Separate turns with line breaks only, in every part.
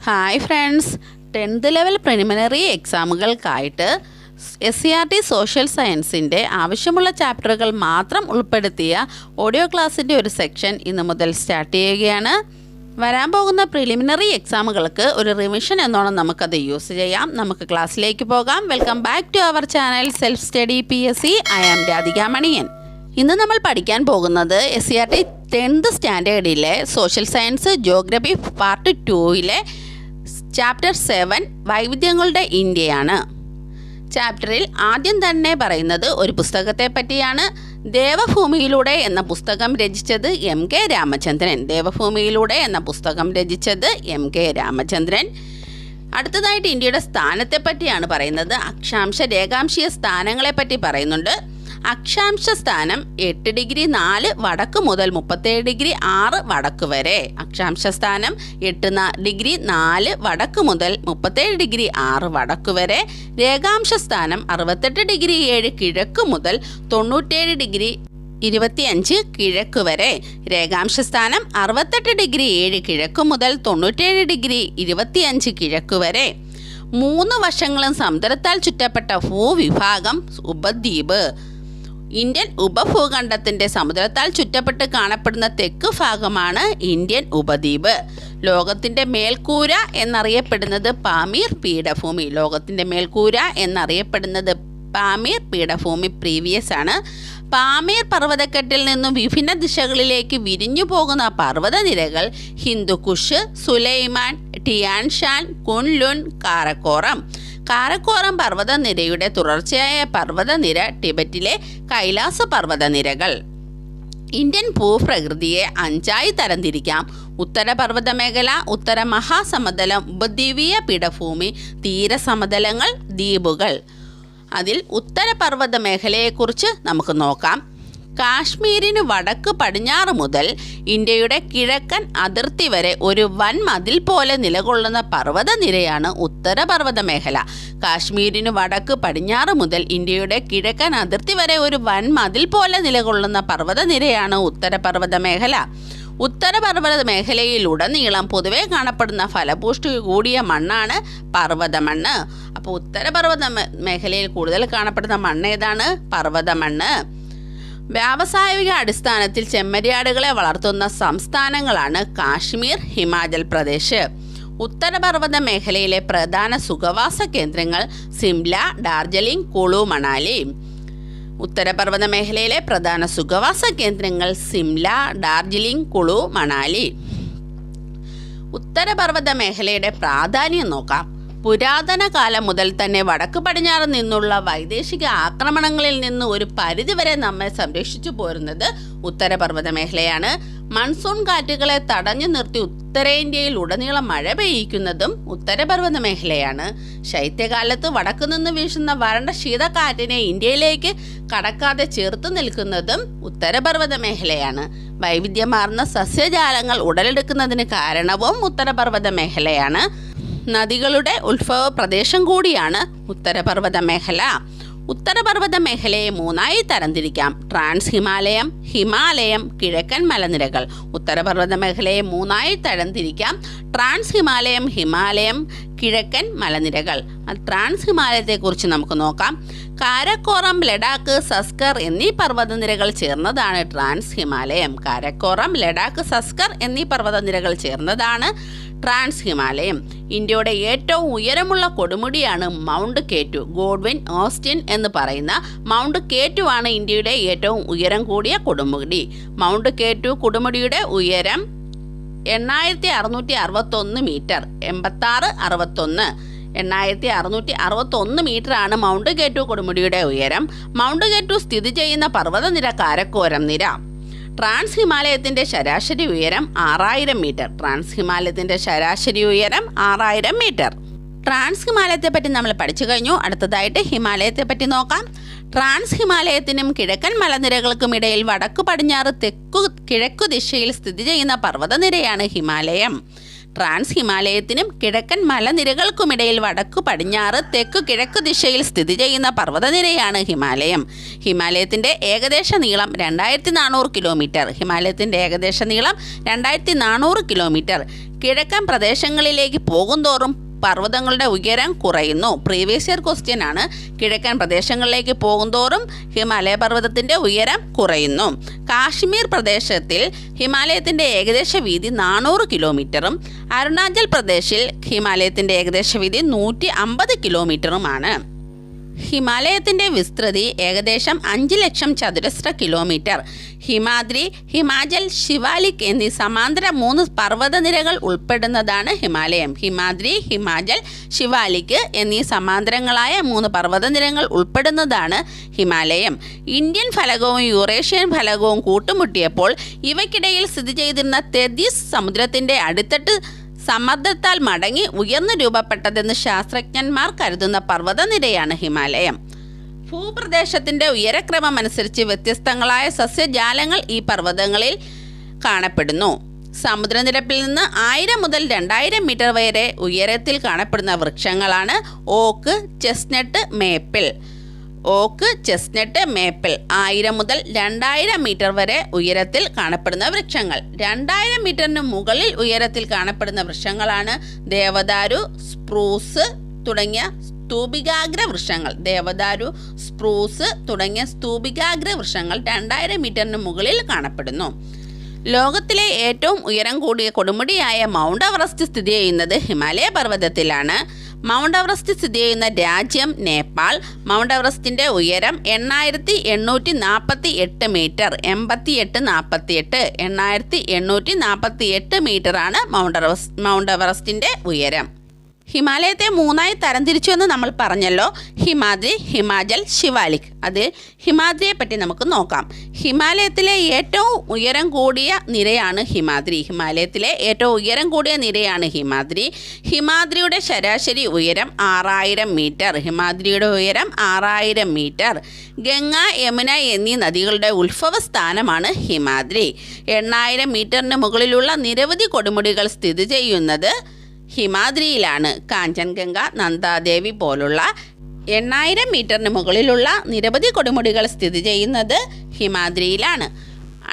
Hi friends, 10th level preliminary എക്സാമുകൾക്കായിട്ട് SCERT social സയൻസിൻ്റെ ആവശ്യമുള്ള ചാപ്റ്ററുകൾ മാത്രം ഉൾപ്പെടുത്തിയ ഓഡിയോ ക്ലാസ്സിൻ്റെ ഒരു സെക്ഷൻ ഇന്ന് മുതൽ സ്റ്റാർട്ട് ചെയ്യുകയാണ്. വരാൻ പോകുന്ന പ്രിലിമിനറി എക്സാമുകൾക്ക് ഒരു റിവിഷൻ എന്നോണം നമുക്കത് യൂസ് ചെയ്യാം. നമുക്ക് ക്ലാസ്സിലേക്ക് പോകാം. Welcome back to our channel self study PSC. I am Radhika Maniyan. ഇന്ന് നമ്മൾ പഠിക്കാൻ പോകുന്നത് SCERT 10th സ്റ്റാൻഡേർഡിലെ സോഷ്യൽ സയൻസ് ജിയോഗ്രഫി പാർട്ട് 2-ലെ ചാപ്റ്റർ 7 വൈവിധ്യങ്ങളുടെ ഇന്ത്യയാണ്. ചാപ്റ്ററിൽ ആദ്യം തന്നെ പറയുന്നത് ഒരു പുസ്തകത്തെ പറ്റിയാണ്. ദേവഭൂമിയിലൂടെ എന്ന പുസ്തകം രചിച്ചത് MK രാമചന്ദ്രൻ. ദേവഭൂമിയിലൂടെ എന്ന പുസ്തകം രചിച്ചത് MK രാമചന്ദ്രൻ. അടുത്തതായിട്ട് ഇന്ത്യയുടെ സ്ഥാനത്തെ പറ്റിയാണ് പറയുന്നത്. അക്ഷാംശ രേഖാംശീയ സ്ഥാനങ്ങളെ പറ്റി പറയുന്നുണ്ട്. അക്ഷാംശ സ്ഥാനം 8 ഡിഗ്രി 4 വടക്ക് മുതൽ 37 ഡിഗ്രി 6 വടക്ക് വരെ. അക്ഷാംശ സ്ഥാനം 8 ഡിഗ്രി 4 വടക്ക് മുതൽ 37 ഡിഗ്രി 6 വടക്ക് വരെ. രേഖാംശ സ്ഥാനം 68 ഡിഗ്രി 7 കിഴക്ക് മുതൽ 97 ഡിഗ്രി 25 കിഴക്ക് വരെ. രേഖാംശ സ്ഥാനം 68 ഡിഗ്രി 7 കിഴക്ക് മുതൽ 97 ഡിഗ്രി 25 കിഴക്ക് വരെ. 3 വശങ്ങളും സമുദ്രത്താൽ ചുറ്റപ്പെട്ട ഭൂവിഭാഗം ഉപദ്വീപ്. ഇന്ത്യൻ ഉപഭൂഖണ്ഡത്തിൻ്റെ സമുദ്രത്താൽ ചുറ്റപ്പെട്ട് കാണപ്പെടുന്ന തെക്ക് ഭാഗമാണ് ഇന്ത്യൻ ഉപദ്വീപ്. ലോകത്തിൻ്റെ മേൽക്കൂര എന്നറിയപ്പെടുന്നത് പാമീർ പീഠഭൂമി. ലോകത്തിൻ്റെ മേൽക്കൂര എന്നറിയപ്പെടുന്നത് പാമീർ പീഠഭൂമി പ്രീവിയസ് ആണ്. പാമീർ പർവ്വതക്കെട്ടിൽ നിന്നും വിഭിന്ന ദിശകളിലേക്ക് വിരിഞ്ഞു പോകുന്ന പർവ്വതനിരകൾ ഹിന്ദുക്കുഷ്, സുലൈമാൻ, ടിയാൻഷാൻ, കുൻലുൻ, കാരക്കോറം. കാരക്കോറം പർവ്വതനിരയുടെ തുടർച്ചയായ പർവ്വതനിര ടിബറ്റിലെ കൈലാസ പർവ്വതനിരകൾ. ഇന്ത്യൻ ഭൂപ്രകൃതിയെ 5ആയി തരംതിരിക്കാം. ഉത്തരപർവ്വത മേഖല, ഉത്തര മഹാസമതലം, ഉപദ്വീപീയ പീഠഭൂമി, തീരസമതലങ്ങൾ, ദ്വീപുകൾ. അതിൽ ഉത്തരപർവ്വത മേഖലയെക്കുറിച്ച് നമുക്ക് നോക്കാം. കാശ്മീരിന് വടക്ക് പടിഞ്ഞാറ് മുതൽ ഇന്ത്യയുടെ കിഴക്കൻ അതിർത്തി വരെ ഒരു വൻ മതിൽ പോലെ നിലകൊള്ളുന്ന പർവ്വതനിരയാണ് ഉത്തരപർവ്വത മേഖല. കാശ്മീരിന് വടക്ക് പടിഞ്ഞാറ് മുതൽ ഇന്ത്യയുടെ കിഴക്കൻ അതിർത്തി വരെ ഒരു വൻ മതിൽ പോലെ നിലകൊള്ളുന്ന പർവ്വതനിരയാണ് ഉത്തരപർവ്വത മേഖല. ഉത്തരപർവ്വത മേഖലയിലുടനീളം പൊതുവെ കാണപ്പെടുന്ന ഫലപുഷ്ടി കൂടിയ മണ്ണാണ് പർവ്വതമണ്ണ്. അപ്പോൾ ഉത്തരപർവ്വത മേഖലയിൽ കൂടുതൽ കാണപ്പെടുന്ന മണ്ണ് ഏതാണ്? പർവ്വതമണ്ണ്. വ്യാവസായിക അടിസ്ഥാനത്തിൽ ചെമ്മരിയാടുകളെ വളർത്തുന്ന സംസ്ഥാനങ്ങളാണ് കാശ്മീർ, ഹിമാചൽ പ്രദേശ്. ഉത്തരപർവ്വത മേഖലയിലെ പ്രധാന സുഖവാസ കേന്ദ്രങ്ങൾ സിംല, ഡാർജിലിംഗ്, കുളു, മണാലി. ഉത്തരപർവ്വത മേഖലയിലെ പ്രധാന സുഖവാസ കേന്ദ്രങ്ങൾ സിംല, ഡാർജിലിംഗ്, കുളു, മണാലി. ഉത്തരപർവ്വത മേഖലയുടെ പ്രാധാന്യം നോക്കാം. പുരാതന കാലം മുതൽ തന്നെ വടക്ക് പടിഞ്ഞാറ് നിന്നുള്ള വൈദേശിക ആക്രമണങ്ങളിൽ നിന്ന് ഒരു പരിധിവരെ നമ്മെ സംരക്ഷിച്ചു പോരുന്നത് ഉത്തരപർവ്വത മേഖലയാണ്. മൺസൂൺ കാറ്റുകളെ തടഞ്ഞു നിർത്തി ഉത്തരേന്ത്യയിൽ ഉടനീളം മഴ പെയ്യിക്കുന്നതും ഉത്തരപർവ്വത മേഖലയാണ്. ശൈത്യകാലത്ത് വടക്കു നിന്ന് വീശുന്ന വരണ്ട ശീതക്കാറ്റിനെ ഇന്ത്യയിലേക്ക് കടക്കാതെ ചേർത്ത് നിൽക്കുന്നതും ഉത്തരപർവ്വത മേഖലയാണ്. വൈവിധ്യമാർന്ന സസ്യജാലങ്ങൾ ഉടലെടുക്കുന്നതിന് കാരണവും ഉത്തരപർവ്വത മേഖലയാണ്. നദികളുടെ ഉത്ഭവ പ്രദേശം കൂടിയാണ് ഉത്തരപർവ്വത മേഖല. ഉത്തരപർവ്വത മേഖലയെ 3ആയി തരംതിരിക്കാം. ട്രാൻസ് ഹിമാലയം, ഹിമാലയം, കിഴക്കൻ മലനിരകൾ. ഉത്തരപർവ്വത മേഖലയെ 3ആയി തരംതിരിക്കാം. ട്രാൻസ് ഹിമാലയം, ഹിമാലയം, കിഴക്കൻ മലനിരകൾ. ട്രാൻസ് ഹിമാലയത്തെക്കുറിച്ച് നമുക്ക് നോക്കാം. കാരക്കോറം, ലഡാക്ക്, സസ്കർ എന്നീ പർവ്വതനിരകൾ ചേർന്നതാണ് ട്രാൻസ് ഹിമാലയം. കാരക്കോറം, ലഡാക്ക്, സസ്കർ എന്നീ പർവ്വതനിരകൾ ചേർന്നതാണ് ട്രാൻസ് ഹിമാലയം. ഇന്ത്യയുടെ ഏറ്റവും ഉയരമുള്ള കൊടുമുടിയാണ് മൗണ്ട് K2. ഗോഡ്വിൻ ഓസ്റ്റിൻ എന്ന് പറയുന്ന മൗണ്ട് K2 ആണ് ഇന്ത്യയുടെ ഏറ്റവും ഉയരം കൂടിയ കൊടുമുടി. മൗണ്ട് K2 കൊടുമുടിയുടെ ഉയരം 8661 മീറ്റർ. 8661 8661 മീറ്ററാണ് മൗണ്ട് K2 കൊടുമുടിയുടെ ഉയരം. മൗണ്ട് K2 സ്ഥിതി ചെയ്യുന്ന പർവ്വതനിര കാരക്കോരം നിര. ട്രാൻസ് ഹിമാലയത്തിൻ്റെ ശരാശരി ഉയരം 6000 മീറ്റർ. ട്രാൻസ് ഹിമാലയത്തിൻ്റെ ശരാശരി ഉയരം 6000 മീറ്റർ. ട്രാൻസ് ഹിമാലയത്തെ പറ്റി നമ്മൾ പഠിച്ചു കഴിഞ്ഞു. അടുത്തതായിട്ട് ഹിമാലയത്തെ പറ്റി നോക്കാം. ട്രാൻസ് ഹിമാലയത്തിനും കിഴക്കൻ മലനിരകൾക്കും ഇടയിൽ വടക്ക് പടിഞ്ഞാറ് തെക്കു കിഴക്കു ദിശയിൽ സ്ഥിതി ചെയ്യുന്ന പർവ്വതനിരയാണ് ഹിമാലയം. ട്രാൻസ് ഹിമാലയത്തിനും കിഴക്കൻ മലനിരകൾക്കുമിടയിൽ വടക്കു പടിഞ്ഞാറ് തെക്കു കിഴക്ക് ദിശയിൽ സ്ഥിതി ചെയ്യുന്ന പർവ്വതനിരയാണ് ഹിമാലയം. ഹിമാലയത്തിൻ്റെ ഏകദേശ നീളം 2400 കിലോമീറ്റർ. ഹിമാലയത്തിൻ്റെ ഏകദേശ നീളം 2400 കിലോമീറ്റർ. കിഴക്കൻ പ്രദേശങ്ങളിലേക്ക് പോകുന്തോറും പർവ്വതങ്ങളുടെ ഉയരം കുറയുന്നു. പ്രീവിയസ് ഇയർ ക്വസ്റ്റ്യൻ ആണ്. കിഴക്കൻ പ്രദേശങ്ങളിലേക്ക് പോകുന്തോറും ഹിമാലയ പർവ്വതത്തിൻ്റെ ഉയരം കുറയുന്നു. കാശ്മീർ പ്രദേശത്തിൽ ഹിമാലയത്തിൻ്റെ ഏകദേശ വീതി 400 കിലോമീറ്ററും അരുണാചൽ പ്രദേശിൽ ഹിമാലയത്തിൻ്റെ ഏകദേശ വീതി 150 കിലോമീറ്ററുമാണ്. ഹിമാലയത്തിൻ്റെ വിസ്തൃതി ഏകദേശം 5 ലക്ഷം ചതുരശ്ര കിലോമീറ്റർ. ഹിമാദ്രി, ഹിമാചൽ, ശിവാലിക് എന്നീ സമാന്തര 3 പർവ്വതനിരകൾ ഉൾപ്പെടുന്നതാണ് ഹിമാലയം. ഹിമാദ്രി, ഹിമാചൽ, ശിവാലിക് എന്നീ സമാന്തരങ്ങളായ 3 പർവ്വതനിരകൾ ഉൾപ്പെടുന്നതാണ് ഹിമാലയം. ഇന്ത്യൻ ഫലകവും യൂറേഷ്യൻ ഫലകവും കൂട്ടുമുട്ടിയപ്പോൾ ഇവയ്ക്കിടയിൽ സ്ഥിതി ചെയ്തിരുന്ന തെഥീസ് സമുദ്രത്തിൻ്റെ അടിത്തട്ട് സമ്മർദ്ദത്താൽ മടങ്ങി ഉയർന്നു രൂപപ്പെട്ടതെന്ന് ശാസ്ത്രജ്ഞന്മാർ കരുതുന്ന പർവ്വതനിരയാണ് ഹിമാലയം. ഭൂപ്രദേശത്തിൻ്റെ ഉയരക്രമം അനുസരിച്ച് വ്യത്യസ്തങ്ങളായ സസ്യജാലങ്ങൾ ഈ പർവ്വതങ്ങളിൽ കാണപ്പെടുന്നു. സമുദ്രനിരപ്പിൽ നിന്ന് 1000 മുതൽ 2000 മീറ്റർ വരെ ഉയരത്തിൽ കാണപ്പെടുന്ന വൃക്ഷങ്ങളാണ് ഓക്ക്, ചെസ്റ്റ്നട്ട്, മേപ്പിൾ. ഓക്ക്, ചെസ്റ്റ്നട്ട്, മേപ്പിൾ 1000 മുതൽ 2000 മീറ്റർ വരെ ഉയരത്തിൽ കാണപ്പെടുന്ന വൃക്ഷങ്ങൾ. 2000 മീറ്ററിന് മുകളിൽ ഉയരത്തിൽ കാണപ്പെടുന്ന വൃക്ഷങ്ങളാണ് ദേവദാരു, സ്പ്രൂസ് തുടങ്ങിയ സ്തൂപികാഗ്ര വൃക്ഷങ്ങൾ. ദേവദാരു, സ്പ്രൂസ് തുടങ്ങിയ സ്തൂപികാഗ്ര വൃക്ഷങ്ങൾ 2000 മീറ്ററിന് മുകളിൽ കാണപ്പെടുന്നു. ലോകത്തിലെ ഏറ്റവും ഉയരം കൂടിയ കൊടുമുടിയായ മൗണ്ട് എവറസ്റ്റ് സ്ഥിതി ചെയ്യുന്നത് ഹിമാലയ പർവ്വതത്തിലാണ്. മൗണ്ട് എവറസ്റ്റ് സ്ഥിതി ചെയ്യുന്ന രാജ്യം നേപ്പാൾ. മൗണ്ട് എവറസ്റ്റിൻ്റെ ഉയരം 8848 മീറ്റർ. 8848 8848 മീറ്ററാണ് മൗണ്ട് എവറസ്റ്റിൻ്റെ ഉയരം. ഹിമാലയത്തെ 3ആയി തരംതിരിച്ചുവെന്ന് നമ്മൾ പറഞ്ഞല്ലോ. ഹിമാദ്രി, ഹിമാചൽ, ശിവാലിക്. അതിൽ ഹിമാദ്രിയെ പറ്റി നമുക്ക് നോക്കാം. ഹിമാലയത്തിലെ ഏറ്റവും ഉയരം കൂടിയ നിരയാണ് ഹിമാദ്രി. ഹിമാലയത്തിലെ ഏറ്റവും ഉയരം കൂടിയ നിരയാണ് ഹിമാദ്രി. ഹിമാദ്രിയുടെ ശരാശരി ഉയരം 6000 മീറ്റർ. ഹിമാദ്രിയുടെ ഉയരം 6000 മീറ്റർ. ഗംഗ, യമുന എന്നീ നദികളുടെ ഉത്ഭവ സ്ഥാനമാണ് ഹിമാദ്രി. 8000 മീറ്ററിന് മുകളിലുള്ള നിരവധി കൊടുമുടികൾ സ്ഥിതി ചെയ്യുന്നത് ഹിമാദ്രിയിലാണ്. കാഞ്ചൻഗംഗ, നന്ദാദേവി പോലുള്ള 8000 മീറ്ററിന് മുകളിലുള്ള നിരവധി കൊടുമുടികൾ സ്ഥിതി ചെയ്യുന്നത് ഹിമാദ്രിയിലാണ്.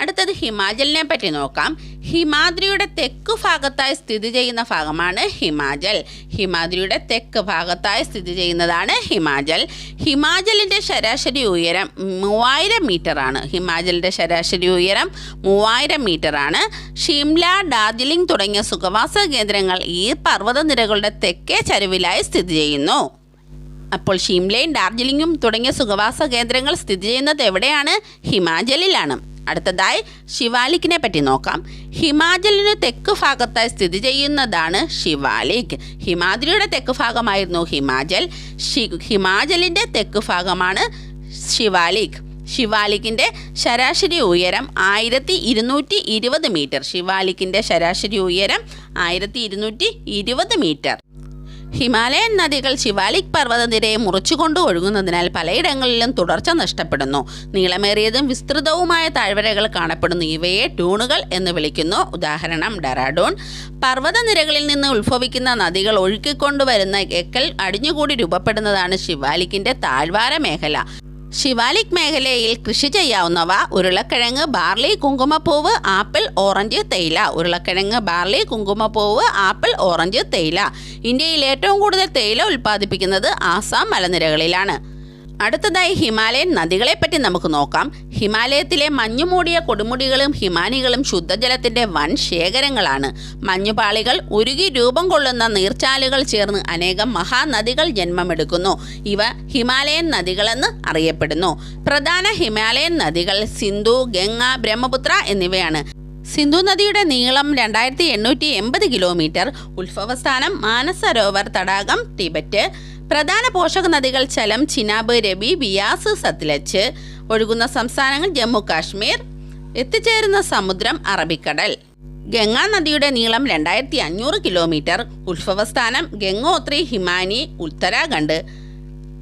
അടുത്തത് ഹിമാചലിനെ പറ്റി നോക്കാം. ഹിമാദ്രിയുടെ തെക്ക് ഭാഗത്തായി സ്ഥിതി ചെയ്യുന്ന ഭാഗമാണ് ഹിമാചൽ. ഹിമാദ്രിയുടെ തെക്ക് ഭാഗത്തായി സ്ഥിതി ചെയ്യുന്നതാണ് ഹിമാചൽ. ഹിമാചലിൻ്റെ ശരാശരി ഉയരം 3000 മീറ്ററാണ്. ഹിമാചലിൻ്റെ ശരാശരി ഉയരം 3000 മീറ്ററാണ്. ഷിംല, ഡാർജിലിംഗ് തുടങ്ങിയ സുഖവാസ കേന്ദ്രങ്ങൾ ഈ പർവ്വതനിരകളുടെ തെക്കേ ചരിവിലായി സ്ഥിതി ചെയ്യുന്നു. അപ്പോൾ ഷിംലയും ഡാർജിലിംഗും തുടങ്ങിയ സുഖവാസ കേന്ദ്രങ്ങൾ സ്ഥിതി ചെയ്യുന്നത് എവിടെയാണ്? ഹിമാചലിലാണ്. അടുത്തതായി ശിവാലിക്കിനെ പറ്റി നോക്കാം. ഹിമാചലിന് തെക്ക് ഭാഗത്തായി സ്ഥിതി ചെയ്യുന്നതാണ് ശിവാലിക്. ഹിമാദ്രിയുടെ തെക്ക് ഭാഗമായിരുന്നു ഹിമാചൽ. ഹിമാചലിൻ്റെ തെക്ക് ഭാഗമാണ് ശിവാലിക്. ശിവാലിക്കിൻ്റെ ശരാശരി ഉയരം 1220 മീറ്റർ. ശിവാലിക്കിൻ്റെ ശരാശരി ഉയരം 1220 മീറ്റർ. ഹിമാലയൻ നദികൾ ശിവാലിക് പർവ്വതനിരയെ മുറിച്ചുകൊണ്ട് ഒഴുകുന്നതിനാൽ പലയിടങ്ങളിലും തുടർച്ച നഷ്ടപ്പെടുന്നു. നീളമേറിയതും വിസ്തൃതവുമായ താഴ്വരകൾ കാണപ്പെടുന്നു. ഇവയെ ഡൂണുകൾ എന്ന് വിളിക്കുന്നു. ഉദാഹരണം ഡെറാഡൂൺ. പർവ്വതനിരകളിൽ നിന്ന് ഉത്ഭവിക്കുന്ന നദികൾ ഒഴുക്കിക്കൊണ്ടുവരുന്ന എക്കൽ അടിഞ്ഞുകൂടി രൂപപ്പെടുന്നതാണ് ശിവാലിക്കിൻ്റെ താഴ്വാര മേഖല. ശിവാലിക് മേഖലയിൽ കൃഷി ചെയ്യാവുന്നവ ഉരുളക്കിഴങ്ങ്, ബാർലി, കുങ്കുമപ്പൂവ്, ആപ്പിൾ, ഓറഞ്ച്, തേയില. ഉരുളക്കിഴങ്ങ്, ബാർലി, കുങ്കുമപ്പൂവ്, ആപ്പിൾ, ഓറഞ്ച്, തേയില. ഇന്ത്യയിൽ ഏറ്റവും കൂടുതൽ തേയില ഉൽപ്പാദിപ്പിക്കുന്നത് ആസാം മലനിരകളിലാണ്. അടുത്തതായി ഹിമാലയൻ നദികളെപ്പറ്റി നമുക്ക് നോക്കാം. ഹിമാലയത്തിലെ മഞ്ഞുമൂടിയ കൊടുമുടികളും ഹിമാനികളും ശുദ്ധജലത്തിൻ്റെ വൻ ശേഖരങ്ങളാണ്. മഞ്ഞുപാളികൾ ഉരുകി രൂപം കൊള്ളുന്ന നീർച്ചാലുകൾ ചേർന്ന് അനേകം മഹാനദികൾ ജന്മമെടുക്കുന്നു. ഇവ ഹിമാലയൻ നദികളെന്ന് അറിയപ്പെടുന്നു. പ്രധാന ഹിമാലയൻ നദികൾ സിന്ധു, ഗംഗ, ബ്രഹ്മപുത്ര എന്നിവയാണ്. സിന്ധു നദിയുടെ നീളം 2880 കിലോമീറ്റർ. ഉത്ഭവസ്ഥാനം മാനസരോവർ തടാകം, ടിബറ്റ്. പ്രധാന പോഷക നദികൾ ചലം, ചിനാബ്, രവി, ബിയാസ്, സത്ലജ്. ഒഴുകുന്ന സംസ്ഥാനങ്ങൾ ജമ്മു കാശ്മീർ. എത്തിച്ചേരുന്ന സമുദ്രം അറബിക്കടൽ. ഗംഗാ നദിയുടെ നീളം 2500 കിലോമീറ്റർ. ഉത്ഭവസ്ഥാനം ഗംഗോത്രി, ഹിമാനി, ഉത്തരാഖണ്ഡ്.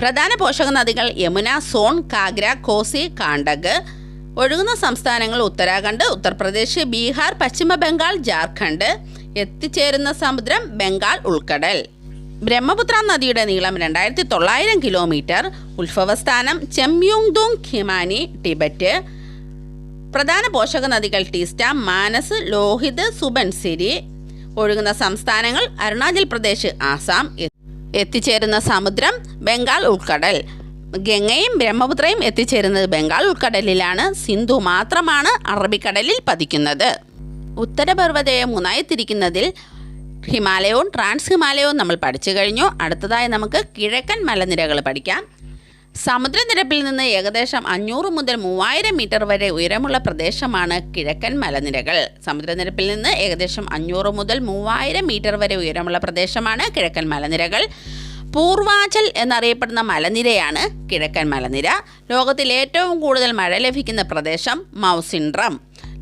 പ്രധാന പോഷക നദികൾ യമുന, സോൺ, കാഗ്ര, കോസി, കാണ്ടക്. ഒഴുകുന്ന സംസ്ഥാനങ്ങൾ ഉത്തരാഖണ്ഡ്, ഉത്തർപ്രദേശ്, ബീഹാർ, പശ്ചിമ ബംഗാൾ, ജാർഖണ്ഡ്. എത്തിച്ചേരുന്ന സമുദ്രം ബംഗാൾ ഉൾക്കടൽ. ബ്രഹ്മപുത്ര നദിയുടെ നീളം 2900 കിലോമീറ്റർ. ഉത്ഭവസ്ഥാനം ചെമ്യോങ്ദോങ് ഖിമാനി, ടിബറ്റ്. പ്രധാന പോഷക നദികൾ ടീസ്റ്റ, മാനസ്, ലോഹിത്, സുബൻസിരി. ഒഴുകുന്ന സംസ്ഥാനങ്ങൾ അരുണാചൽ പ്രദേശ്, ആസാം. എത്തിച്ചേരുന്ന സമുദ്രം ബംഗാൾ ഉൾക്കടൽ. ഗംഗയും ബ്രഹ്മപുത്രയും എത്തിച്ചേരുന്നത് ബംഗാൾ ഉൾക്കടലിലാണ്. സിന്ധു മാത്രമാണ് അറബിക്കടലിൽ പതിക്കുന്നത്. ഉത്തരപർവ്വതയെ മൂന്നായി തിരിക്കുന്നതിൽ ഹിമാലയവും ട്രാൻസ് ഹിമാലയവും നമ്മൾ പഠിച്ചു കഴിഞ്ഞു. അടുത്തതായി നമുക്ക് കിഴക്കൻ മലനിരകൾ പഠിക്കാം. സമുദ്രനിരപ്പിൽ നിന്ന് ഏകദേശം 500 മുതൽ 3000 മീറ്റർ വരെ ഉയരമുള്ള പ്രദേശമാണ് കിഴക്കൻ മലനിരകൾ. സമുദ്രനിരപ്പിൽ നിന്ന് ഏകദേശം 500 മുതൽ 3000 മീറ്റർ വരെ ഉയരമുള്ള പ്രദേശമാണ് കിഴക്കൻ മലനിരകൾ. പൂർവാചൽ എന്നറിയപ്പെടുന്ന മലനിരയാണ് കിഴക്കൻ മലനിര. ലോകത്തിൽ ഏറ്റവും കൂടുതൽ മഴ ലഭിക്കുന്ന പ്രദേശം മൗസിൻഡ്രം.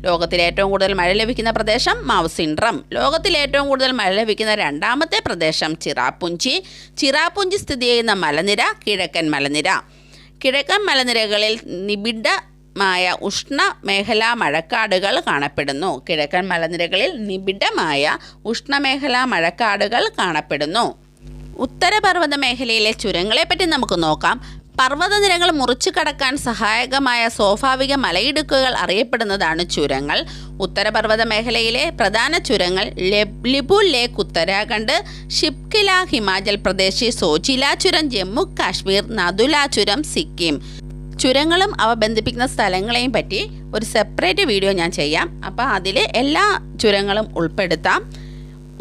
ലോകത്തിൽ ഏറ്റവും കൂടുതൽ മഴ ലഭിക്കുന്ന പ്രദേശം മൗസിൻഡ്രം. ലോകത്തിൽ ഏറ്റവും കൂടുതൽ മഴ ലഭിക്കുന്ന രണ്ടാമത്തെ പ്രദേശം ചിറാപുഞ്ചി. ചിറാപുഞ്ചി സ്ഥിതി ചെയ്യുന്ന മലനിര കിഴക്കൻ മലനിര. കിഴക്കൻ മലനിരകളിൽ നിബിഡമായ ഉഷ്ണമേഖലാ മഴക്കാടുകൾ കാണപ്പെടുന്നു. കിഴക്കൻ മലനിരകളിൽ നിബിഡമായ ഉഷ്ണമേഖലാ മഴക്കാടുകൾ കാണപ്പെടുന്നു. ഉത്തരപർവ്വത മേഖലയിലെ ചുരങ്ങളെപ്പറ്റി നമുക്ക് നോക്കാം. പർവ്വതനിരകൾ മുറിച്ചു കടക്കാൻ സഹായകമായ സ്വാഭാവിക മലയിടുക്കുകൾ അറിയപ്പെടുന്നതാണ് ചുരങ്ങൾ. ഉത്തരപർവ്വത മേഖലയിലെ പ്രധാന ചുരങ്ങൾ ലിബു ലേക്ക് ഉത്തരാഖണ്ഡ്, ഷിപ്കില ഹിമാചൽ പ്രദേശ്, സോജില ചുരം ജമ്മു കാശ്മീർ, നദുല ചുരം സിക്കിം. ചുരങ്ങളും അവ ബന്ധിപ്പിക്കുന്ന സ്ഥലങ്ങളെയും പറ്റി ഒരു സെപ്പറേറ്റ് വീഡിയോ ഞാൻ ചെയ്യാം. അപ്പോൾ അതിൽ എല്ലാ ചുരങ്ങളും ഉൾപ്പെടുത്താം.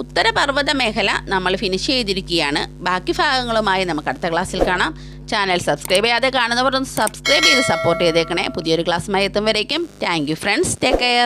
ഉത്തരപർവ്വത മേഖല നമ്മൾ ഫിനിഷ് ചെയ്തിരിക്കുകയാണ്. ബാക്കി ഭാഗങ്ങളുമായി നമുക്ക് അടുത്ത ക്ലാസ്സിൽ കാണാം. ചാനൽ സബ്സ്ക്രൈബ് ചെയ്യാതെ കാണുന്നവർ ഒന്ന് സബ്സ്ക്രൈബ് ചെയ്ത് സപ്പോർട്ട് ചെയ്തേക്കണേ. പുതിയൊരു ക്ലാസ്സുമായി എത്തും വരേക്കും thank you friends. Take care.